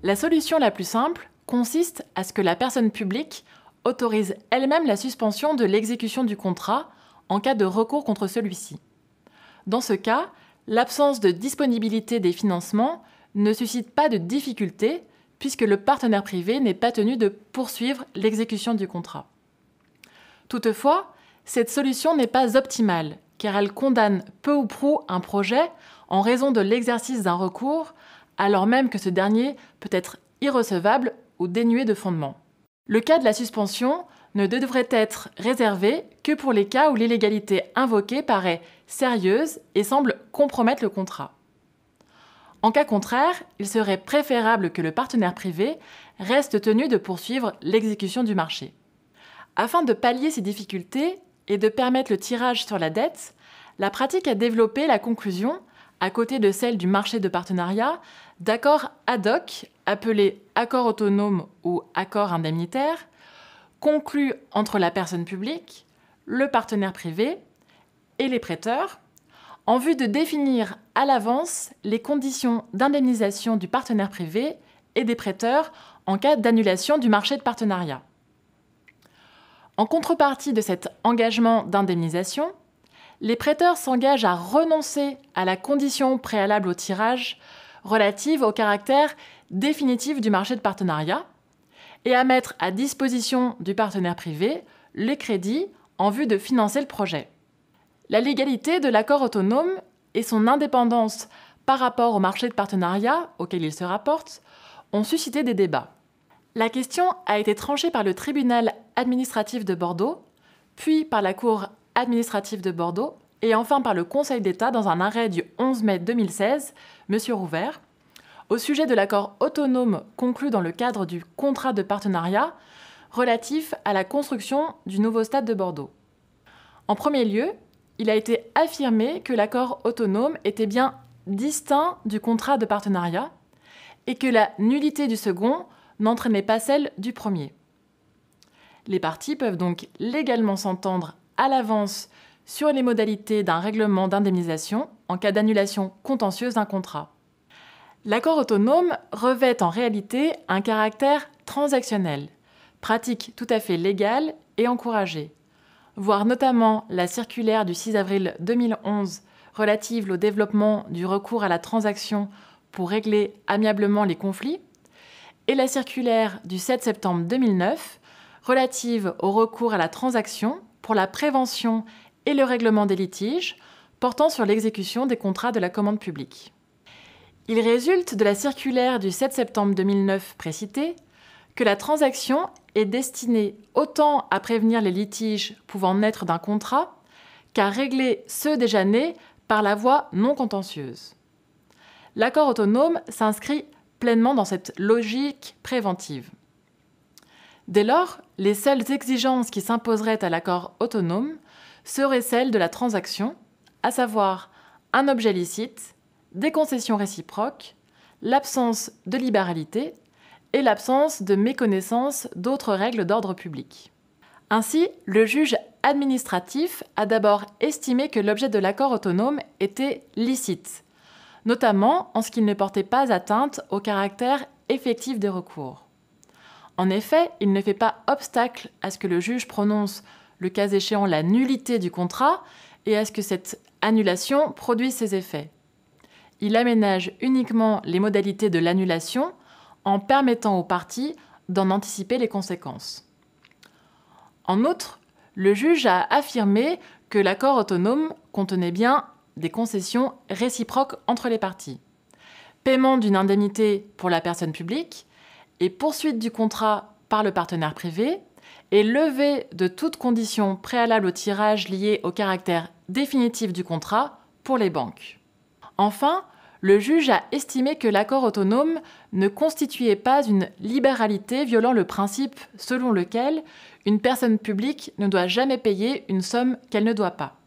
La solution la plus simple consiste à ce que la personne publique autorise elle-même la suspension de l'exécution du contrat en cas de recours contre celui-ci. Dans ce cas, l'absence de disponibilité des financements ne suscite pas de difficulté puisque le partenaire privé n'est pas tenu de poursuivre l'exécution du contrat. Toutefois, cette solution n'est pas optimale car elle condamne peu ou prou un projet en raison de l'exercice d'un recours alors même que ce dernier peut être irrecevable ou dénué de fondement. Le cas de la suspension ne devrait être réservé que pour les cas où l'illégalité invoquée paraît sérieuse et semble compromettre le contrat. En cas contraire, il serait préférable que le partenaire privé reste tenu de poursuivre l'exécution du marché. Afin de pallier ces difficultés et de permettre le tirage sur la dette, la pratique a développé la conclusion, à côté de celle du marché de partenariat, d'accords ad hoc, appelés accords autonomes ou accords indemnitaires, conclus entre la personne publique, le partenaire privé et les prêteurs, en vue de définir à l'avance les conditions d'indemnisation du partenaire privé et des prêteurs en cas d'annulation du marché de partenariat. En contrepartie de cet engagement d'indemnisation, les prêteurs s'engagent à renoncer à la condition préalable au tirage relative au caractère définitif du marché de partenariat et à mettre à disposition du partenaire privé les crédits en vue de financer le projet. La légalité de l'accord autonome et son indépendance par rapport au marché de partenariat auquel il se rapporte ont suscité des débats. La question a été tranchée par le tribunal administratif de Bordeaux, puis par la Cour administrative de Bordeaux et enfin par le Conseil d'État dans un arrêt du 11 mai 2016, M. Rouvert, au sujet de l'accord autonome conclu dans le cadre du contrat de partenariat relatif à la construction du nouveau stade de Bordeaux. En premier lieu, il a été affirmé que l'accord autonome était bien distinct du contrat de partenariat et que la nullité du second n'entraînait pas celle du premier. Les parties peuvent donc légalement s'entendre à l'avance sur les modalités d'un règlement d'indemnisation en cas d'annulation contentieuse d'un contrat. L'accord autonome revêt en réalité un caractère transactionnel, pratique tout à fait légale et encouragée, voire notamment la circulaire du 6 avril 2011 relative au développement du recours à la transaction pour régler amiablement les conflits, et la circulaire du 7 septembre 2009 relative au recours à la transaction pour la prévention et le règlement des litiges portant sur l'exécution des contrats de la commande publique. Il résulte de la circulaire du 7 septembre 2009 précitée que la transaction est destinée autant à prévenir les litiges pouvant naître d'un contrat qu'à régler ceux déjà nés par la voie non contentieuse. L'accord autonome s'inscrit pleinement dans cette logique préventive. Dès lors, les seules exigences qui s'imposeraient à l'accord autonome seraient celles de la transaction, à savoir un objet licite, des concessions réciproques, l'absence de libéralité et l'absence de méconnaissance d'autres règles d'ordre public. Ainsi, le juge administratif a d'abord estimé que l'objet de l'accord autonome était licite, notamment en ce qu'il ne portait pas atteinte au caractère effectif des recours. En effet, il ne fait pas obstacle à ce que le juge prononce, le cas échéant, la nullité du contrat et à ce que cette annulation produise ses effets. Il aménage uniquement les modalités de l'annulation en permettant aux parties d'en anticiper les conséquences. En outre, le juge a affirmé que l'accord autonome contenait bien des concessions réciproques entre les parties. Paiement d'une indemnité pour la personne publique et poursuite du contrat par le partenaire privé et levée de toute condition préalable au tirage liée au caractère définitif du contrat pour les banques. Enfin, le juge a estimé que l'accord autonome ne constituait pas une libéralité violant le principe selon lequel une personne publique ne doit jamais payer une somme qu'elle ne doit pas.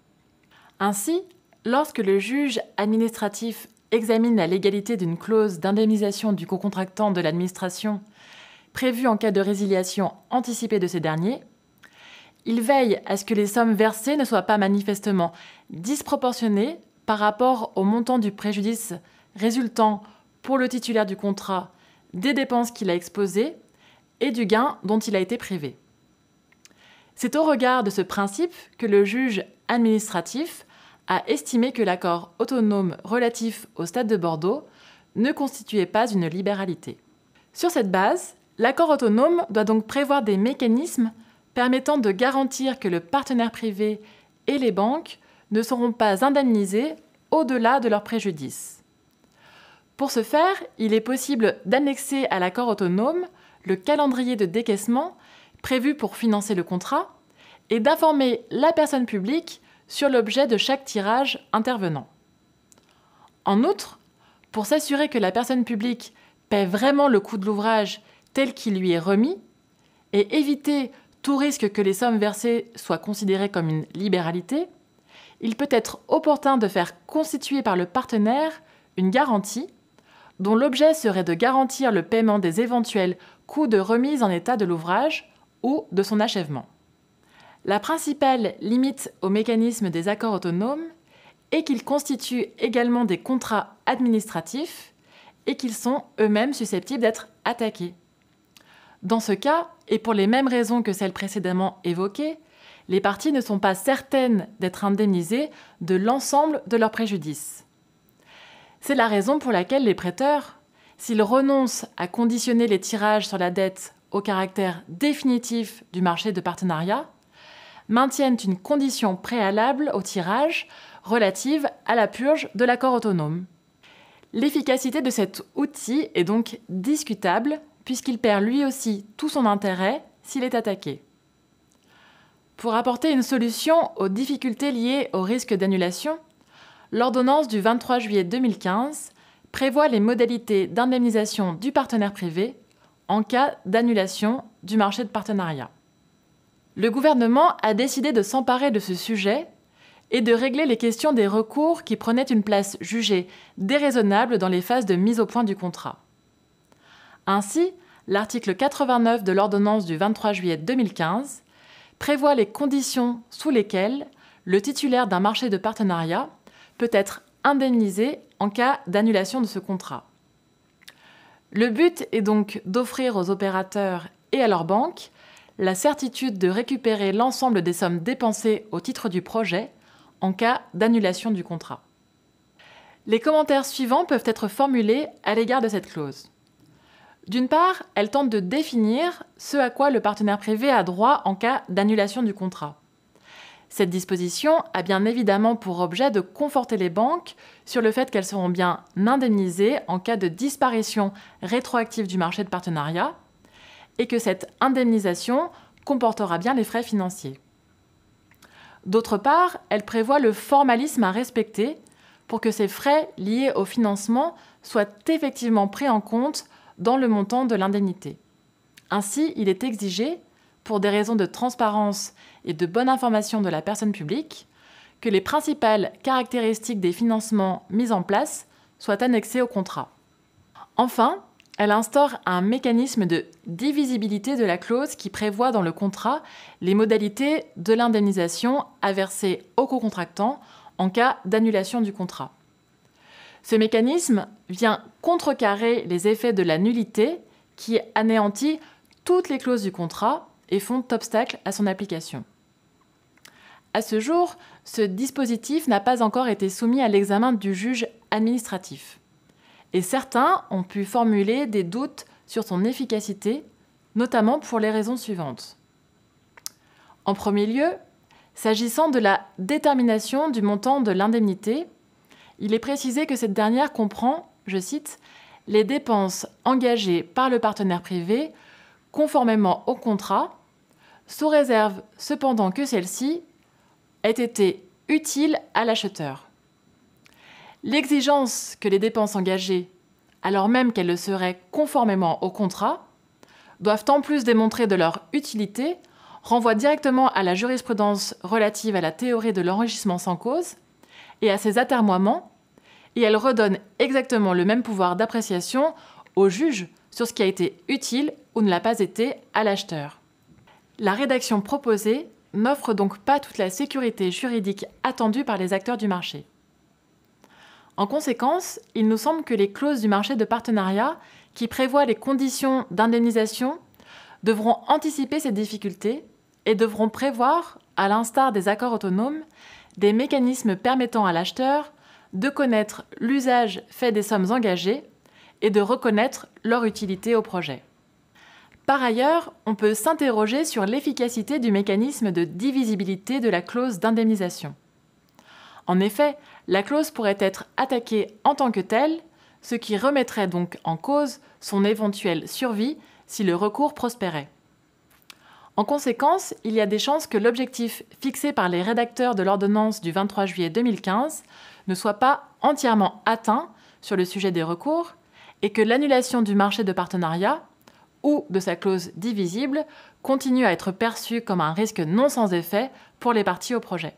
Ainsi, lorsque le juge administratif examine la légalité d'une clause d'indemnisation du cocontractant de l'administration prévue en cas de résiliation anticipée de ces derniers, il veille à ce que les sommes versées ne soient pas manifestement disproportionnées par rapport au montant du préjudice résultant pour le titulaire du contrat des dépenses qu'il a exposées et du gain dont il a été privé. C'est au regard de ce principe que le juge administratif a estimé que l'accord autonome relatif au Stade de Bordeaux ne constituait pas une libéralité. Sur cette base, l'accord autonome doit donc prévoir des mécanismes permettant de garantir que le partenaire privé et les banques ne seront pas indemnisés au-delà de leur préjudice. Pour ce faire, il est possible d'annexer à l'accord autonome le calendrier de décaissement prévu pour financer le contrat et d'informer la personne publique sur l'objet de chaque tirage intervenant. En outre, pour s'assurer que la personne publique paie vraiment le coût de l'ouvrage tel qu'il lui est remis et éviter tout risque que les sommes versées soient considérées comme une libéralité, il peut être opportun de faire constituer par le partenaire une garantie dont l'objet serait de garantir le paiement des éventuels coûts de remise en état de l'ouvrage ou de son achèvement. La principale limite au mécanisme des accords autonomes est qu'ils constituent également des contrats administratifs et qu'ils sont eux-mêmes susceptibles d'être attaqués. Dans ce cas, et pour les mêmes raisons que celles précédemment évoquées, les parties ne sont pas certaines d'être indemnisées de l'ensemble de leurs préjudices. C'est la raison pour laquelle les prêteurs, s'ils renoncent à conditionner les tirages sur la dette au caractère définitif du marché de partenariat, maintiennent une condition préalable au tirage relative à la purge de l'accord autonome. L'efficacité de cet outil est donc discutable puisqu'il perd lui aussi tout son intérêt s'il est attaqué. Pour apporter une solution aux difficultés liées au risque d'annulation, l'ordonnance du 23 juillet 2015 prévoit les modalités d'indemnisation du partenaire privé en cas d'annulation du marché de partenariat. Le gouvernement a décidé de s'emparer de ce sujet et de régler les questions des recours qui prenaient une place jugée déraisonnable dans les phases de mise au point du contrat. Ainsi, l'article 89 de l'ordonnance du 23 juillet 2015 prévoit les conditions sous lesquelles le titulaire d'un marché de partenariat peut être indemnisé en cas d'annulation de ce contrat. Le but est donc d'offrir aux opérateurs et à leurs banques la certitude de récupérer l'ensemble des sommes dépensées au titre du projet en cas d'annulation du contrat. Les commentaires suivants peuvent être formulés à l'égard de cette clause. D'une part, elle tente de définir ce à quoi le partenaire privé a droit en cas d'annulation du contrat. Cette disposition a bien évidemment pour objet de conforter les banques sur le fait qu'elles seront bien indemnisées en cas de disparition rétroactive du marché de partenariat et que cette indemnisation comportera bien les frais financiers. D'autre part, elle prévoit le formalisme à respecter pour que ces frais liés au financement soient effectivement pris en compte dans le montant de l'indemnité. Ainsi, il est exigé, pour des raisons de transparence et de bonne information de la personne publique, que les principales caractéristiques des financements mis en place soient annexées au contrat. Enfin, elle instaure un mécanisme de divisibilité de la clause qui prévoit dans le contrat les modalités de l'indemnisation à verser au co-contractant en cas d'annulation du contrat. Ce mécanisme vient contrecarrer les effets de la nullité qui anéantit toutes les clauses du contrat et font obstacle à son application. À ce jour, ce dispositif n'a pas encore été soumis à l'examen du juge administratif. Et certains ont pu formuler des doutes sur son efficacité, notamment pour les raisons suivantes. En premier lieu, s'agissant de la détermination du montant de l'indemnité, il est précisé que cette dernière comprend, je cite, « les dépenses engagées par le partenaire privé conformément au contrat, sous réserve cependant que celles-ci aient été utiles à l'acheteur ». L'exigence que les dépenses engagées, alors même qu'elles le seraient conformément au contrat, doivent en plus démontrer de leur utilité, renvoie directement à la jurisprudence relative à la théorie de l'enrichissement sans cause et à ses atermoiements, et elle redonne exactement le même pouvoir d'appréciation au juge sur ce qui a été utile ou ne l'a pas été à l'acheteur. La rédaction proposée n'offre donc pas toute la sécurité juridique attendue par les acteurs du marché. En conséquence, il nous semble que les clauses du marché de partenariat qui prévoit les conditions d'indemnisation devront anticiper ces difficultés et devront prévoir, à l'instar des accords autonomes, des mécanismes permettant à l'acheteur de connaître l'usage fait des sommes engagées et de reconnaître leur utilité au projet. Par ailleurs, on peut s'interroger sur l'efficacité du mécanisme de divisibilité de la clause d'indemnisation. En effet, la clause pourrait être attaquée en tant que telle, ce qui remettrait donc en cause son éventuelle survie si le recours prospérait. En conséquence, il y a des chances que l'objectif fixé par les rédacteurs de l'ordonnance du 23 juillet 2015 ne soit pas entièrement atteint sur le sujet des recours et que l'annulation du marché de partenariat ou de sa clause divisible continue à être perçue comme un risque non sans effet pour les parties au projet.